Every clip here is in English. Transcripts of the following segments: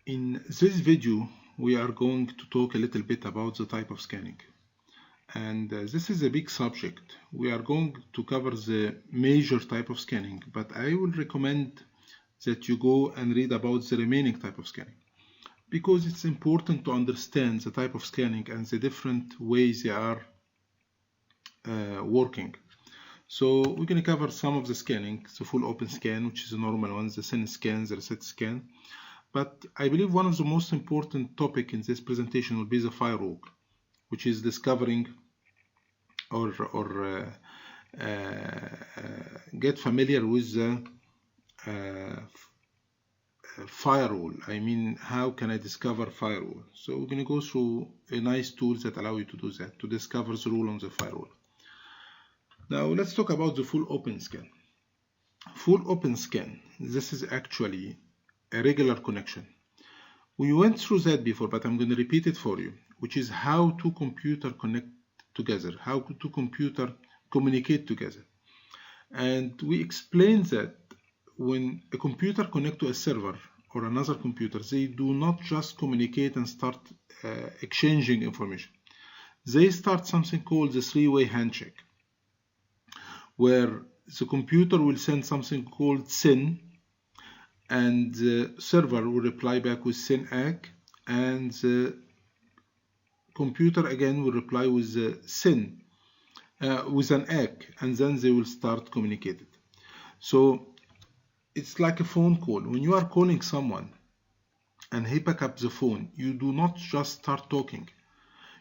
In this video, we are going to talk a little bit about the type of scanning. And this is a big subject. We are going to cover the major type of scanning, but I will recommend that you go and read about the remaining type of scanning, because it's important to understand the type of scanning and the different ways they are working. So we're going to cover some of the scanning, the full open scan, which is the normal one, the thin scan, the reset scan. But I believe one of the most important topic in this presentation will be the firewalk, which is discovering or get familiar with the firewall. I mean, how can I discover firewall? So we're going to go through a nice tools that allow you to do that, to discover the rule on the firewall. Now let's talk about the full open scan. Full open scan, this is actually a regular connection. We went through that before, but I'm going to repeat it for you, which is how two computers connect together, how two computers communicate together. And we explained that when a computer connects to a server or another computer, they do not just communicate and start exchanging information. They start something called the three-way handshake, where the computer will send something called SYN, and the server will reply back with SYN-ACK, and the computer again will reply with the SYN, with an ACK, and then they will start communicating. So it's like a phone call. When you are calling someone and he pick up the phone, you do not just start talking.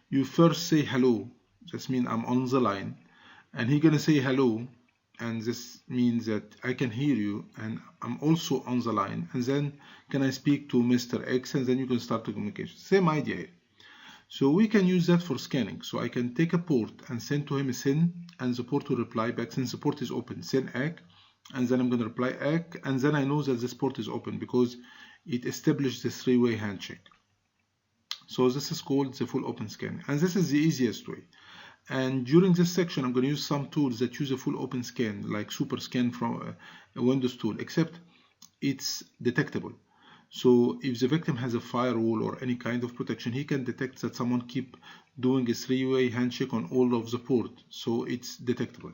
You first say hello. That means I'm on the line, and he gonna say hello, and this means that I can hear you and I'm also on the line, and then can I speak to Mr. X, and then you can start the communication. Same idea here. So we can use that for scanning. So I can take a port and send to him a SYN, and the port will reply back. Since the port is open, SYN-ACK, and then I'm going to reply ACK, and then I know that this port is open because it established this three-way handshake. So this is called the full open scan, and this is the easiest way. And during this section, I'm going to use some tools that use a full open scan, like SuperScan from a Windows tool, except it's detectable. So if the victim has a firewall or any kind of protection, he can detect that someone keep doing a three-way handshake on all of the port, so it's detectable.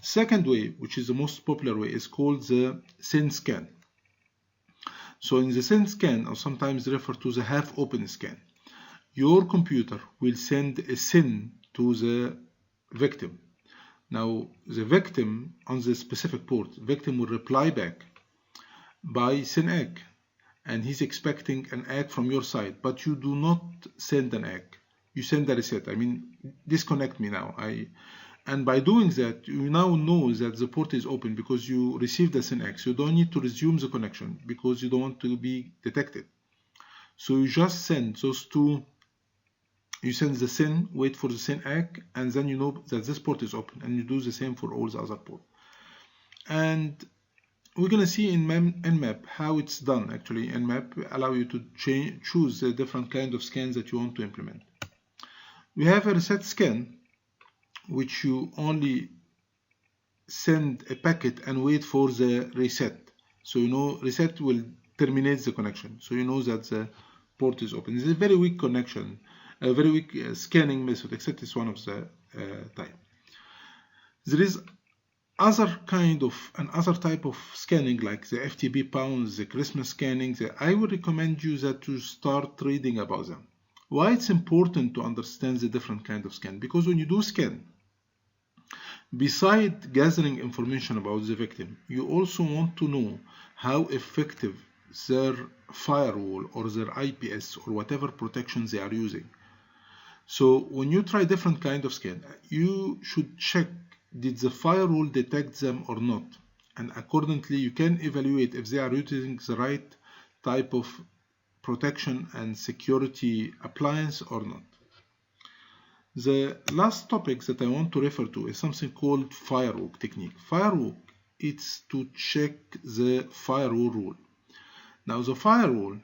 Second way, which is the most popular way, is called the SYN scan. So in the SYN scan, or sometimes referred to the half-open scan, your computer will send a SYN to the victim. Now the victim on the specific port, victim will reply back by SYN-ACK, and he's expecting an ACK from your side, but you do not send an ACK. You send a reset. I mean, disconnect me now. And by doing that, you now know that the port is open because you received the SYN-ACK. So you don't need to resume the connection because you don't want to be detected. So you just send those two. You send the SYN, wait for the SYN-ACK, and then you know that this port is open, and you do the same for all the other ports. And we're going to see in Nmap how it's done. Actually, Nmap allow you to choose the different kind of scans that you want to implement. We have a reset scan, which you only send a packet and wait for the reset. So you know reset will terminate the connection. So you know that the port is open. It's a very weak connection, a very weak scanning method, except it's one of the type. There is another type of scanning, like the FTP pounds, the Christmas scanning. I would recommend you that to start reading about them. Why it's important to understand the different kind of scan? Because when you do scan, besides gathering information about the victim, you also want to know how effective their firewall or their IPS or whatever protections they are using. So when you try different kind of scan, you should check, did the firewall detect them or not? And accordingly, you can evaluate if they are using the right type of protection and security appliance or not. The last topic that I want to refer to is something called firewalk technique. Firewalk, it's to check the firewall rule. Now the firewall,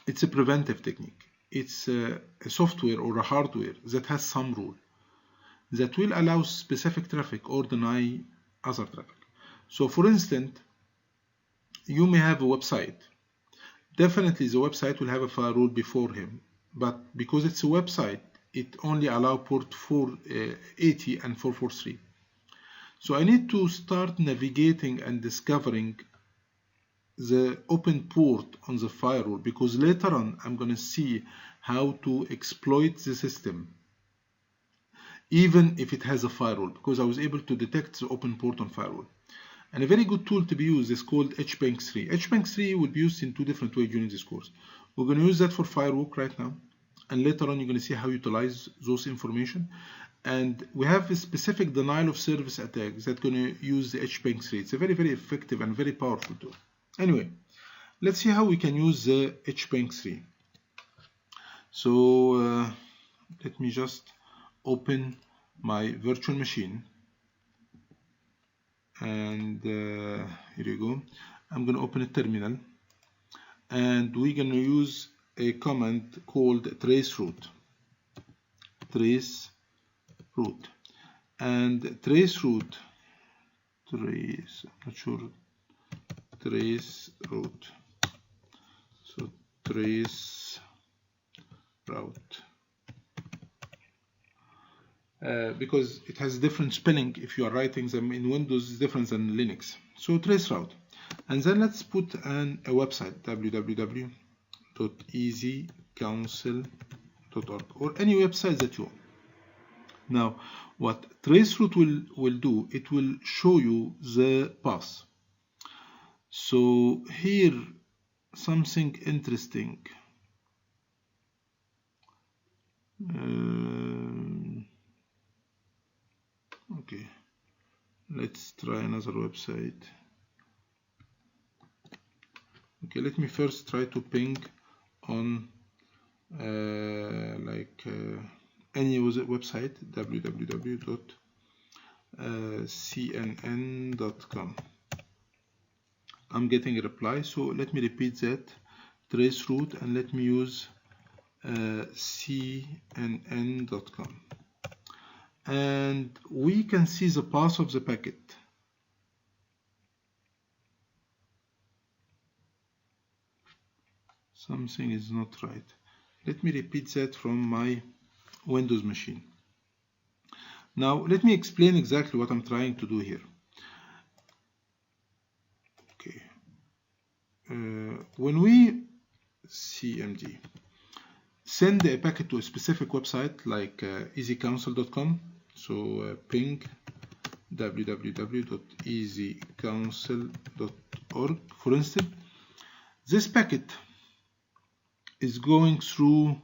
it's a preventive technique. It's a software or a hardware that has some rule that will allow specific traffic or deny other traffic. So for instance, you may have a website definitely the website will have a firewall before him, but because it's a website, it only allows port 480 and 443. So I need to start navigating and discovering the open port on the firewall, because later on I'm going to see how to exploit the system even if it has a firewall, because I was able to detect the open port on firewall. And a very good tool to be used is called HBank3. HBank3 will be used in two different ways during this course. We're going to use that for firewall right now, and later on you're going to see how to utilize those information. And we have a specific denial of service attack that's going to use the HBank3. It's a very, very effective and very powerful tool. Anyway, let's see how we can use the HBank3. So let me just open my virtual machine, and here you go. I'm going to open a terminal, and we're going to use a command called traceroute. And traceroute, so trace route, because it has different spelling if you are writing them in Windows, is different than Linux. So traceroute, and then let's put a website, www.easycouncil.org, or any website that you want. Now, what traceroute will do, it will show you the path. So here, something interesting. Okay, let's try another website. Okay, let me first try to ping on any website, www.cnn.com. I'm getting a reply, so let me repeat that, traceroute, and let me use cnn.com. And we can see the path of the packet. Something is not right. Let me repeat that from my Windows machine. Now let me explain exactly what I'm trying to do here. Okay, when we CMD send a packet to a specific website like easycouncil.com, so ping www.easycouncil.org, for instance, this packet is going through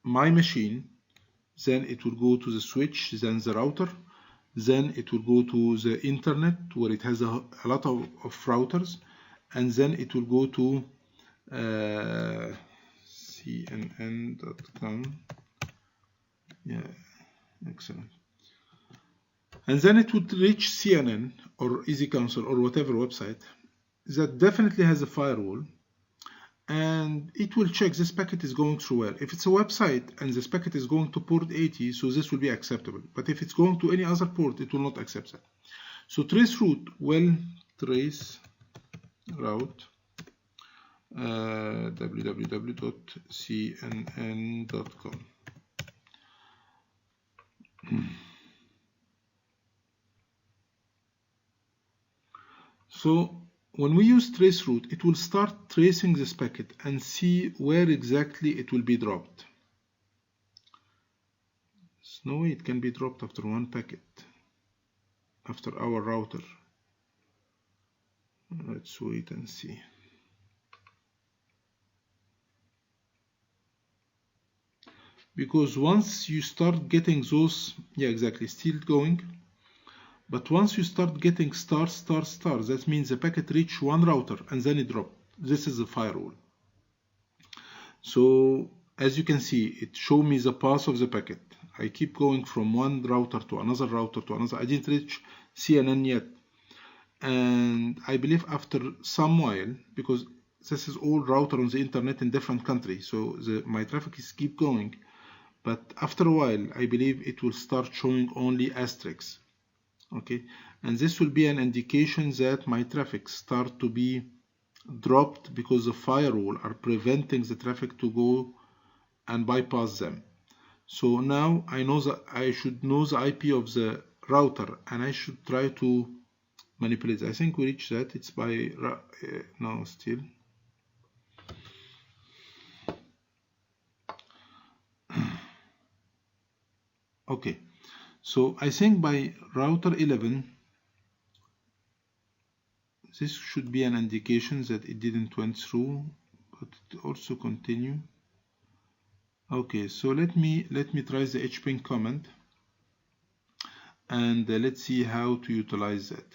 my machine, then it will go to the switch, then the router, then it will go to the internet where it has a lot of routers, and then it will go to cnn.com. Yeah, excellent. And then it would reach CNN or Easy Council or whatever website that definitely has a firewall, and it will check this packet is going through where. If it's a website and this packet is going to port 80, so this will be acceptable. But if it's going to any other port, it will not accept that. So traceroute will trace route www.cnn.com. So when we use traceroute, it will start tracing this packet and see where exactly it will be dropped. There's no way it can be dropped after one packet, after our router. Let's wait and see. Because once you start getting those, yeah, exactly, still going. But once you start getting star, that means the packet reach one router and then it dropped. This is the firewall. So as you can see, it shows me the path of the packet. I keep going from one router to another router to another. I didn't reach CNN yet. And I believe after some while, because this is all router on the internet in different countries, so my traffic is keep going. But after a while, I believe it will start showing only asterisks. Okay, and this will be an indication that my traffic start to be dropped because the firewall are preventing the traffic to go and bypass them. So now I know that I should know the IP of the router, and I should try to manipulate. I think we reached that. It's by no, still. Okay, so I think by router 11 this should be an indication that it didn't went through, but it also continue. Okay, so let me try the hping command, and let's see how to utilize that.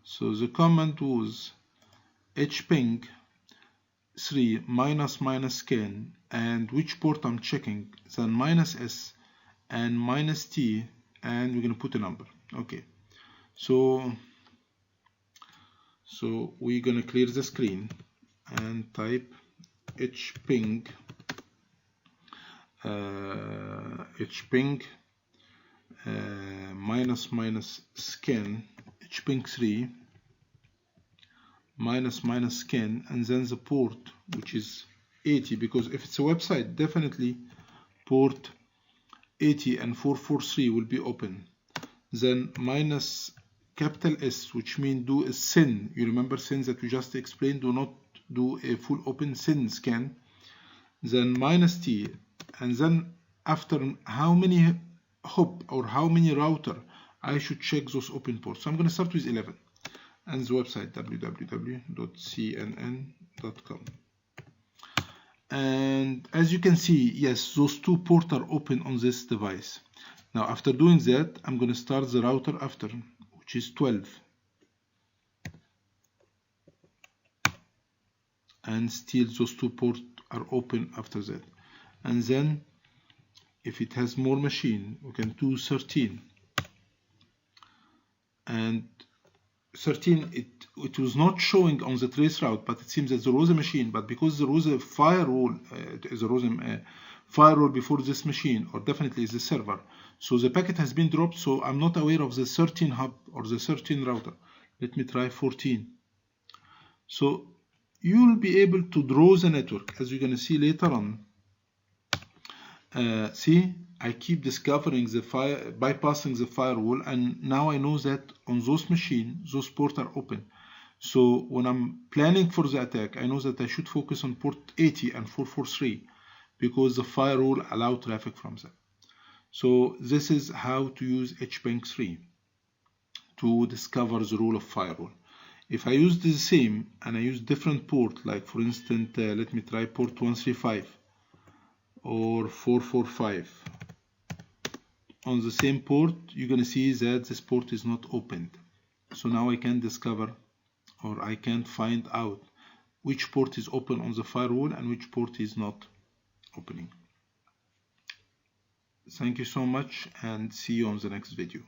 So the command was hping 3 minus scan, and which port I'm checking, then -s and -t, and we're gonna put a number. Okay, so we're gonna clear the screen and type hping minus scan hping 3 minus scan, and then the port, which is 80, because if it's a website, definitely port 80 and 443 will be open. Then minus capital S, which means do a SYN. You remember SYN that we just explained, do not do a full open SYN scan. Then minus T, and then after how many hop or how many router I should check those open ports. So I'm going to start with 11, and the website www.cnn.com. And as you can see, yes, those two ports are open on this device. Now after doing that, I'm going to start the router after, which is 12, and still those two ports are open after that. And then if it has more machine, we can do 13, and 13 it was not showing on the trace route, but it seems that there was a machine, but because there was a firewall firewall before this machine, or definitely is the server, so the packet has been dropped. So I'm not aware of the 13 hub or the 13 router. Let me try 14. So you will be able to draw the network, as you're going to see later on. See, I keep discovering the bypassing the firewall, and now I know that on those machines, those ports are open. So when I'm planning for the attack, I know that I should focus on port 80 and 443 because the firewall allow traffic from them. So this is how to use hping 3 to discover the role of firewall. If I use the same and I use different port, like for instance, let me try port 135 or 445. On the same port, you're going to see that this port is not opened. So now I can discover, or I can find out which port is open on the firewall and which port is not opening. Thank you so much, and see you on the next video.